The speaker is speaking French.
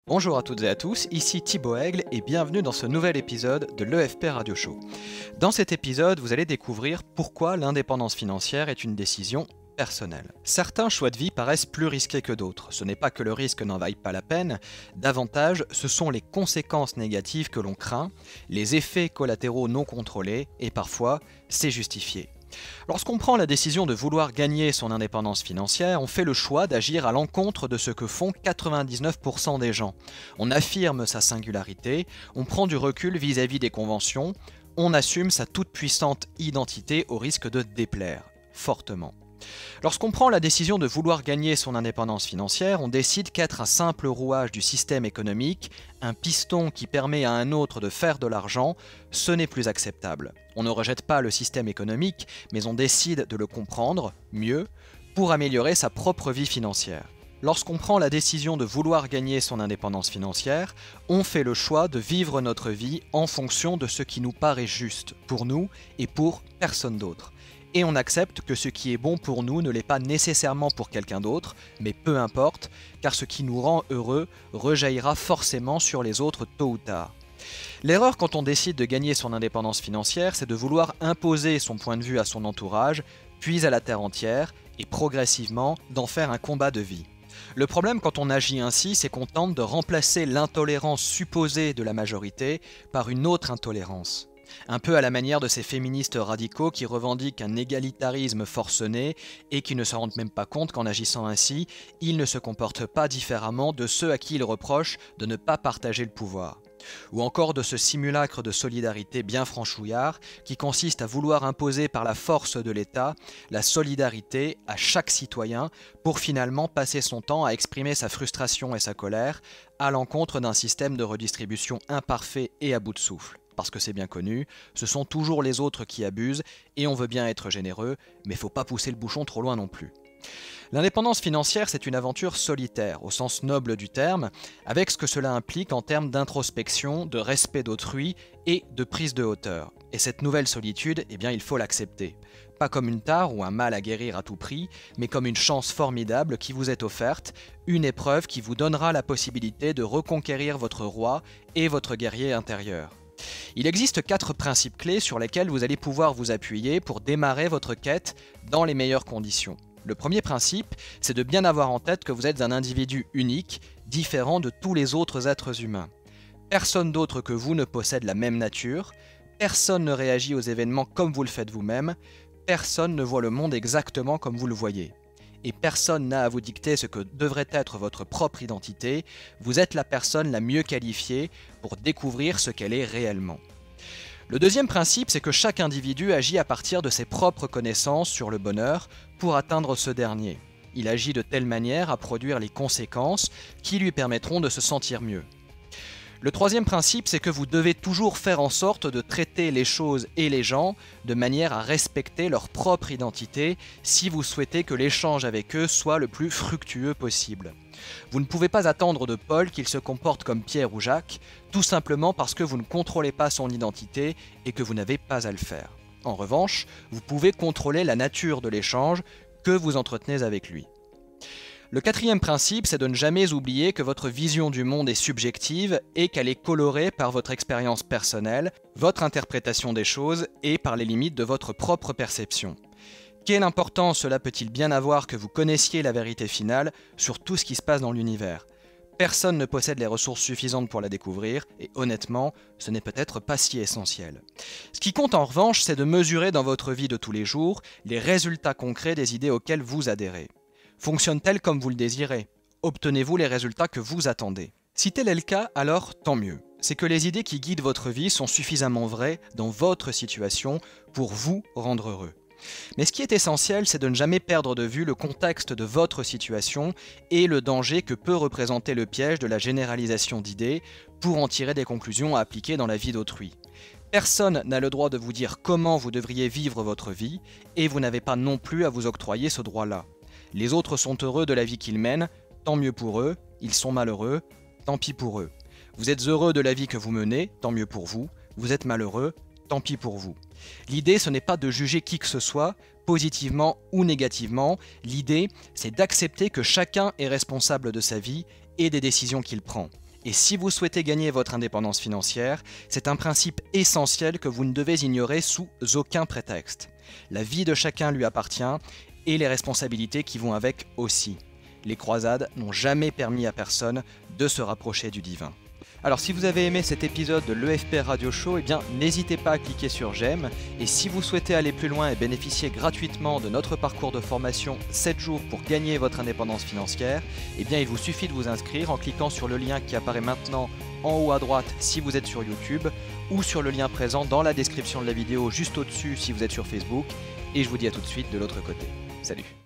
Bonjour à toutes et à tous, ici Thibaut Aigle et bienvenue dans ce nouvel épisode de l'EFP Radio Show. Dans cet épisode, vous allez découvrir pourquoi l'indépendance financière est une décision personnelle. Certains choix de vie paraissent plus risqués que d'autres. Ce n'est pas que le risque n'en vaille pas la peine, davantage ce sont les conséquences négatives que l'on craint, les effets collatéraux non contrôlés et parfois c'est justifié. Lorsqu'on prend la décision de vouloir gagner son indépendance financière, on fait le choix d'agir à l'encontre de ce que font 99% des gens. On affirme sa singularité, on prend du recul vis-à-vis des conventions, on assume sa toute-puissante identité au risque de déplaire, fortement. Lorsqu'on prend la décision de vouloir gagner son indépendance financière, on décide qu'être un simple rouage du système économique, un piston qui permet à un autre de faire de l'argent, ce n'est plus acceptable. On ne rejette pas le système économique, mais on décide de le comprendre, mieux, pour améliorer sa propre vie financière. Lorsqu'on prend la décision de vouloir gagner son indépendance financière, on fait le choix de vivre notre vie en fonction de ce qui nous paraît juste pour nous et pour personne d'autre. Et on accepte que ce qui est bon pour nous ne l'est pas nécessairement pour quelqu'un d'autre, mais peu importe, car ce qui nous rend heureux rejaillira forcément sur les autres tôt ou tard. L'erreur quand on décide de gagner son indépendance financière, c'est de vouloir imposer son point de vue à son entourage, puis à la terre entière, et progressivement d'en faire un combat de vie. Le problème quand on agit ainsi, c'est qu'on tente de remplacer l'intolérance supposée de la majorité par une autre intolérance. Un peu à la manière de ces féministes radicaux qui revendiquent un égalitarisme forcené et qui ne se rendent même pas compte qu'en agissant ainsi, ils ne se comportent pas différemment de ceux à qui ils reprochent de ne pas partager le pouvoir. Ou encore de ce simulacre de solidarité bien franchouillard qui consiste à vouloir imposer par la force de l'État la solidarité à chaque citoyen pour finalement passer son temps à exprimer sa frustration et sa colère à l'encontre d'un système de redistribution imparfait et à bout de souffle. Parce que c'est bien connu, ce sont toujours les autres qui abusent et on veut bien être généreux, mais faut pas pousser le bouchon trop loin non plus. L'indépendance financière, c'est une aventure solitaire, au sens noble du terme, avec ce que cela implique en termes d'introspection, de respect d'autrui et de prise de hauteur. Et cette nouvelle solitude, eh bien, il faut l'accepter. Pas comme une tare ou un mal à guérir à tout prix, mais comme une chance formidable qui vous est offerte, une épreuve qui vous donnera la possibilité de reconquérir votre roi et votre guerrier intérieur. Il existe 4 principes clés sur lesquels vous allez pouvoir vous appuyer pour démarrer votre quête dans les meilleures conditions. Le premier principe, c'est de bien avoir en tête que vous êtes un individu unique, différent de tous les autres êtres humains. Personne d'autre que vous ne possède la même nature, personne ne réagit aux événements comme vous le faites vous-même, personne ne voit le monde exactement comme vous le voyez. Et personne n'a à vous dicter ce que devrait être votre propre identité, vous êtes la personne la mieux qualifiée pour découvrir ce qu'elle est réellement. Le deuxième principe, c'est que chaque individu agit à partir de ses propres connaissances sur le bonheur pour atteindre ce dernier. Il agit de telle manière à produire les conséquences qui lui permettront de se sentir mieux. Le troisième principe, c'est que vous devez toujours faire en sorte de traiter les choses et les gens de manière à respecter leur propre identité si vous souhaitez que l'échange avec eux soit le plus fructueux possible. Vous ne pouvez pas attendre de Paul qu'il se comporte comme Pierre ou Jacques, tout simplement parce que vous ne contrôlez pas son identité et que vous n'avez pas à le faire. En revanche, vous pouvez contrôler la nature de l'échange que vous entretenez avec lui. Le quatrième principe, c'est de ne jamais oublier que votre vision du monde est subjective et qu'elle est colorée par votre expérience personnelle, votre interprétation des choses et par les limites de votre propre perception. Quelle importance cela peut-il bien avoir que vous connaissiez la vérité finale sur tout ce qui se passe dans l'univers ? Personne ne possède les ressources suffisantes pour la découvrir, et honnêtement, ce n'est peut-être pas si essentiel. Ce qui compte en revanche, c'est de mesurer dans votre vie de tous les jours les résultats concrets des idées auxquelles vous adhérez. Fonctionne-t-elle comme vous le désirez ? Obtenez-vous les résultats que vous attendez ? Si tel est le cas, alors tant mieux. C'est que les idées qui guident votre vie sont suffisamment vraies dans votre situation pour vous rendre heureux. Mais ce qui est essentiel, c'est de ne jamais perdre de vue le contexte de votre situation et le danger que peut représenter le piège de la généralisation d'idées pour en tirer des conclusions à appliquer dans la vie d'autrui. Personne n'a le droit de vous dire comment vous devriez vivre votre vie et vous n'avez pas non plus à vous octroyer ce droit-là. Les autres sont heureux de la vie qu'ils mènent, tant mieux pour eux, ils sont malheureux, tant pis pour eux. Vous êtes heureux de la vie que vous menez, tant mieux pour vous, vous êtes malheureux, tant pis pour vous. L'idée, ce n'est pas de juger qui que ce soit, positivement ou négativement, l'idée, c'est d'accepter que chacun est responsable de sa vie et des décisions qu'il prend. Et si vous souhaitez gagner votre indépendance financière, c'est un principe essentiel que vous ne devez ignorer sous aucun prétexte. La vie de chacun lui appartient et les responsabilités qui vont avec aussi. Les croisades n'ont jamais permis à personne de se rapprocher du divin. Alors si vous avez aimé cet épisode de l'EFP Radio Show, eh bien n'hésitez pas à cliquer sur j'aime. Et si vous souhaitez aller plus loin et bénéficier gratuitement de notre parcours de formation 7 jours pour gagner votre indépendance financière, eh bien il vous suffit de vous inscrire en cliquant sur le lien qui apparaît maintenant en haut à droite si vous êtes sur YouTube, ou sur le lien présent dans la description de la vidéo juste au-dessus si vous êtes sur Facebook. Et je vous dis à tout de suite de l'autre côté. Salut!